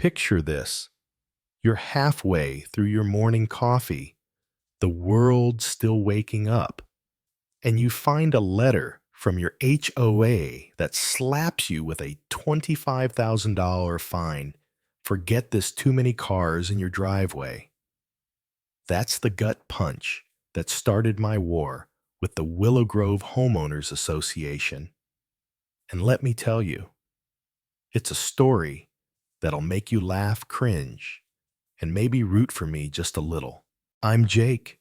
Picture this. You're halfway through your morning coffee, the world's still waking up, and you find a letter from your HOA that slaps you with a $25,000 fine for get this too many cars in your driveway. That's the gut punch that started my war with the Willow Grove Homeowners Association. And let me tell you, it's a story that'll make you laugh, cringe, and maybe root for me just a little. I'm Jake,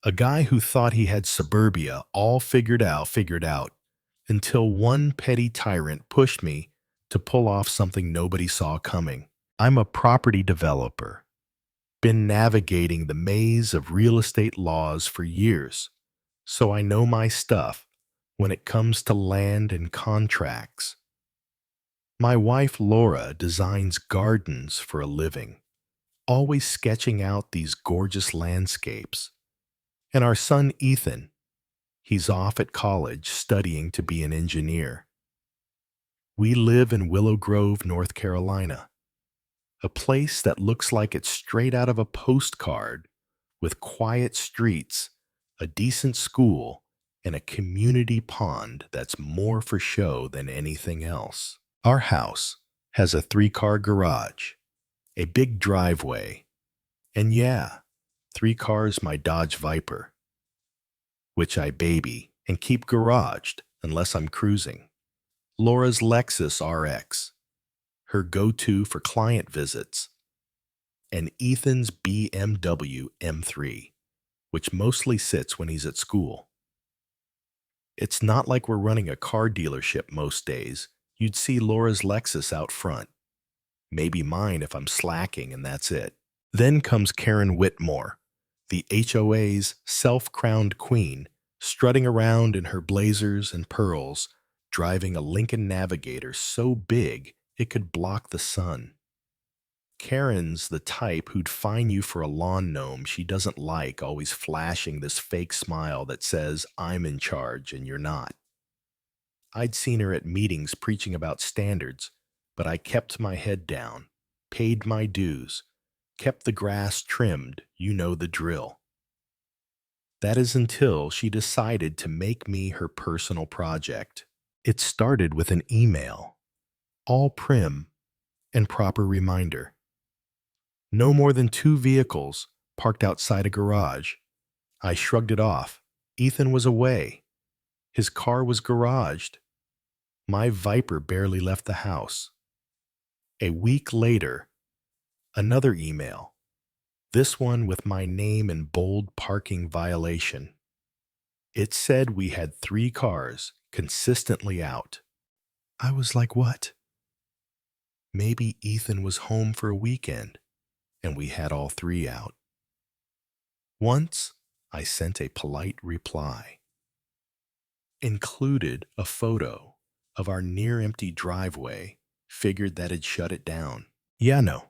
a guy who thought he had suburbia all figured out, until one petty tyrant pushed me to pull off something nobody saw coming. I'm a property developer, been navigating the maze of real estate laws for years, so I know my stuff when it comes to land and contracts. My wife Laura designs gardens for a living, always sketching out these gorgeous landscapes. And our son Ethan, he's off at college studying to be an engineer. We live in Willow Grove, North Carolina, a place that looks like it's straight out of a postcard, with quiet streets, a decent school, and a community pond that's more for show than anything else. Our house has a 3-car garage, a big driveway, and yeah, 3 cars my Dodge Viper, which I baby and keep garaged unless I'm cruising. Laura's Lexus RX, her go-to for client visits, and Ethan's BMW M3, which mostly sits when he's at school. It's not like we're running a car dealership most days. You'd see Laura's Lexus out front, maybe mine if I'm slacking, and that's it. Then comes Karen Whitmore, the HOA's self-crowned queen, strutting around in her blazers and pearls, driving a Lincoln Navigator so big it could block the sun. Karen's the type who'd fine you for a lawn gnome she doesn't like, always flashing this fake smile that says, "I'm in charge," and you're not. I'd seen her at meetings preaching about standards, but I kept my head down, paid my dues, kept the grass trimmed, you know the drill. That is until she decided to make me her personal project. It started with an email, all prim and proper reminder. No more than 2 vehicles parked outside a garage. I shrugged it off. Ethan was away. His car was garaged. My Viper barely left the house. A week later, another email, this one with my name in bold parking violation. It said we had 3 cars consistently out. I was like, what? Maybe Ethan was home for a weekend, and we had all 3 out. Once, I sent a polite reply. Included a photo of our near-empty driveway, figured that'd shut it down. Yeah, no,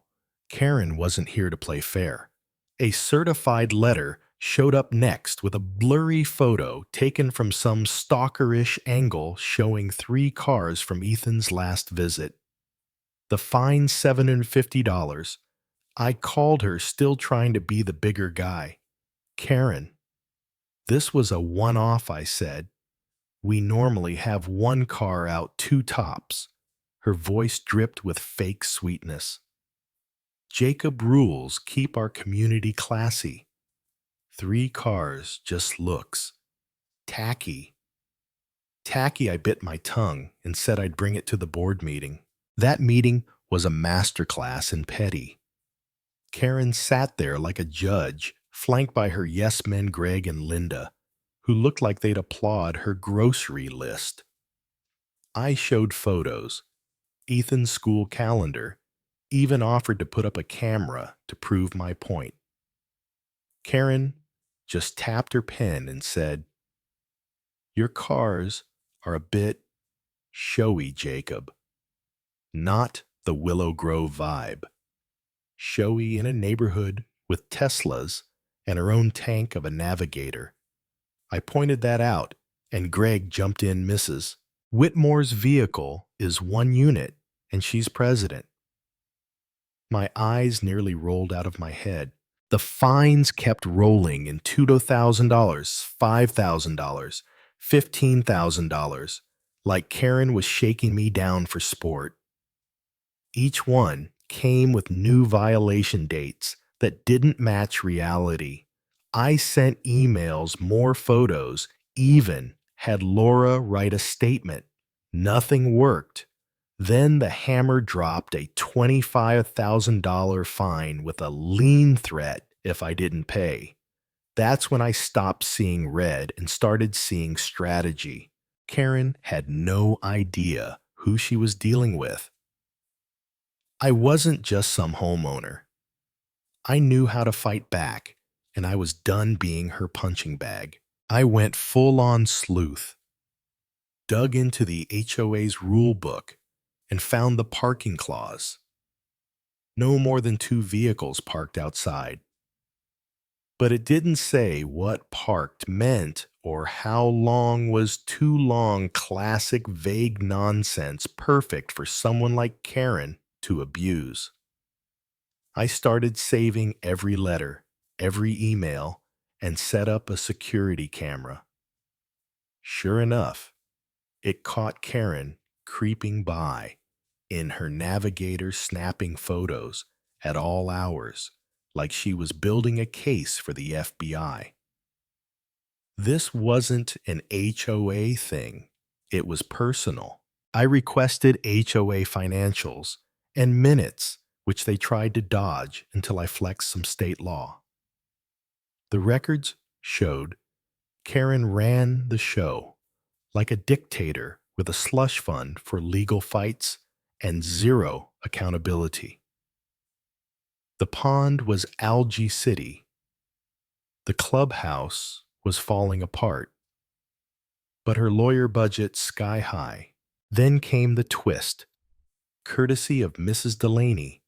Karen wasn't here to play fair. A certified letter showed up next with a blurry photo taken from some stalkerish angle showing 3 cars from Ethan's last visit. The fine $750. I called her, still trying to be the bigger guy. Karen, this was a one-off, I said. We normally have 1 car out, 2 tops. Her voice dripped with fake sweetness. Jacob rules keep our community classy. 3 cars just looks tacky. Tacky, I bit my tongue and said I'd bring it to the board meeting. That meeting was a masterclass in petty. Karen sat there like a judge, flanked by her yes-men Greg and Linda, who looked like they'd applaud her grocery list. I showed photos, Ethan's school calendar, even offered to put up a camera to prove my point. Karen just tapped her pen and said, "Your cars are a bit showy, Jacob. Not the Willow Grove vibe. Showy in a neighborhood with Teslas and her own tank of a Navigator." I pointed that out, and Greg jumped in, "Mrs. Whitmore's vehicle is 1 unit, and she's president." My eyes nearly rolled out of my head. The fines kept rolling in $2,000, $5,000, $15,000, like Karen was shaking me down for sport. Each one came with new violation dates that didn't match reality. I sent emails, more photos, even had Laura write a statement. Nothing worked. Then the hammer dropped a $25,000 fine with a lien threat if I didn't pay. That's when I stopped seeing red and started seeing strategy. Karen had no idea who she was dealing with. I wasn't just some homeowner. I knew how to fight back, and I was done being her punching bag. I went full-on sleuth, dug into the HOA's rule book, and found the parking clause. No more than 2 vehicles parked outside. But it didn't say what parked meant or how long was too long. Classic vague nonsense, perfect for someone like Karen to abuse. I started saving every letter, every email, and set up a security camera. Sure enough, it caught Karen creeping by in her Navigator, snapping photos at all hours, like she was building a case for the FBI. This wasn't an HOA thing. It was personal. I requested HOA financials and minutes, which they tried to dodge until I flexed some state law. The records showed Karen ran the show like a dictator with a slush fund for legal fights and zero accountability. The pond was Algae City. The clubhouse was falling apart, but her lawyer budget sky high. Then came the twist, courtesy of Mrs. Delaney,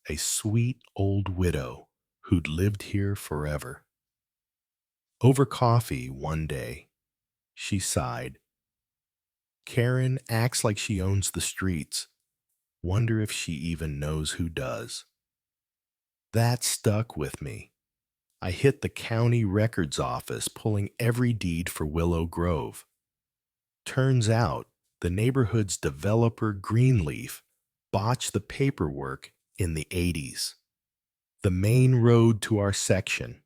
a sweet old widow who'd lived here forever. Over coffee one day, she sighed. Karen acts like she owns the streets. Wonder if she even knows who does. That stuck with me. I hit the county records office pulling every deed for Willow Grove. Turns out the neighborhood's developer Greenleaf botched the paperwork in the 80s. The main road to our section,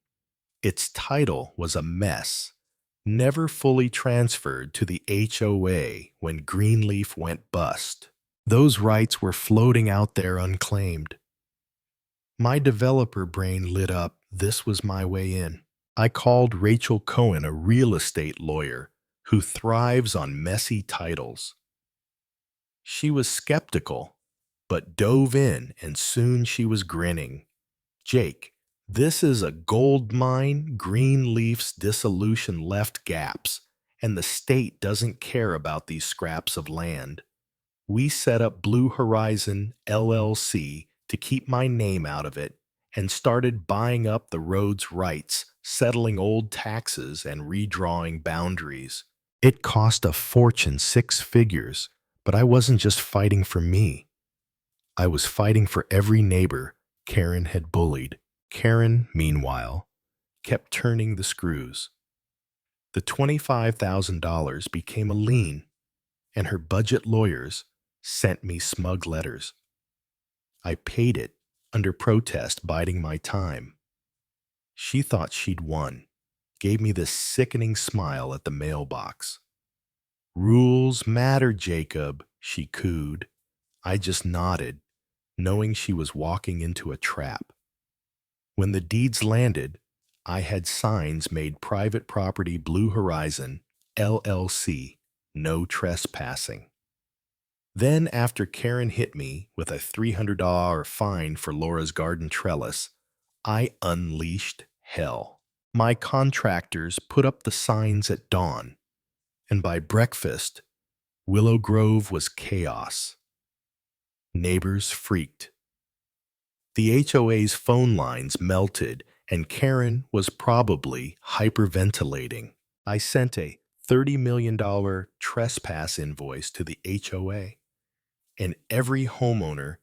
its title was a mess, never fully transferred to the HOA when Greenleaf went bust. Those rights were floating out there unclaimed. My developer brain lit up. This was my way in. I called Rachel Cohen, a real estate lawyer who thrives on messy titles. She was skeptical, but dove in, and soon she was grinning. Jake, this is a gold mine. Greenleaf's dissolution left gaps, and the state doesn't care about these scraps of land. We set up Blue Horizon LLC to keep my name out of it and started buying up the road's rights, settling old taxes and redrawing boundaries. It cost a fortune, 6 figures, but I wasn't just fighting for me. I was fighting for every neighbor Karen had bullied. Karen, meanwhile, kept turning the screws. The $25,000 became a lien, and her budget lawyers sent me smug letters. I paid it under protest, biding my time. She thought she'd won, gave me this sickening smile at the mailbox. Rules matter, Jacob, she cooed. I just nodded, knowing she was walking into a trap. When the deeds landed, I had signs made private property Blue Horizon, LLC, no trespassing. Then, after Karen hit me with a $300 fine for Laura's garden trellis, I unleashed hell. My contractors put up the signs at dawn, and by breakfast, Willow Grove was chaos. Neighbors freaked. The HOA's phone lines melted, and Karen was probably hyperventilating. I sent a $30 million trespass invoice to the HOA, and every homeowner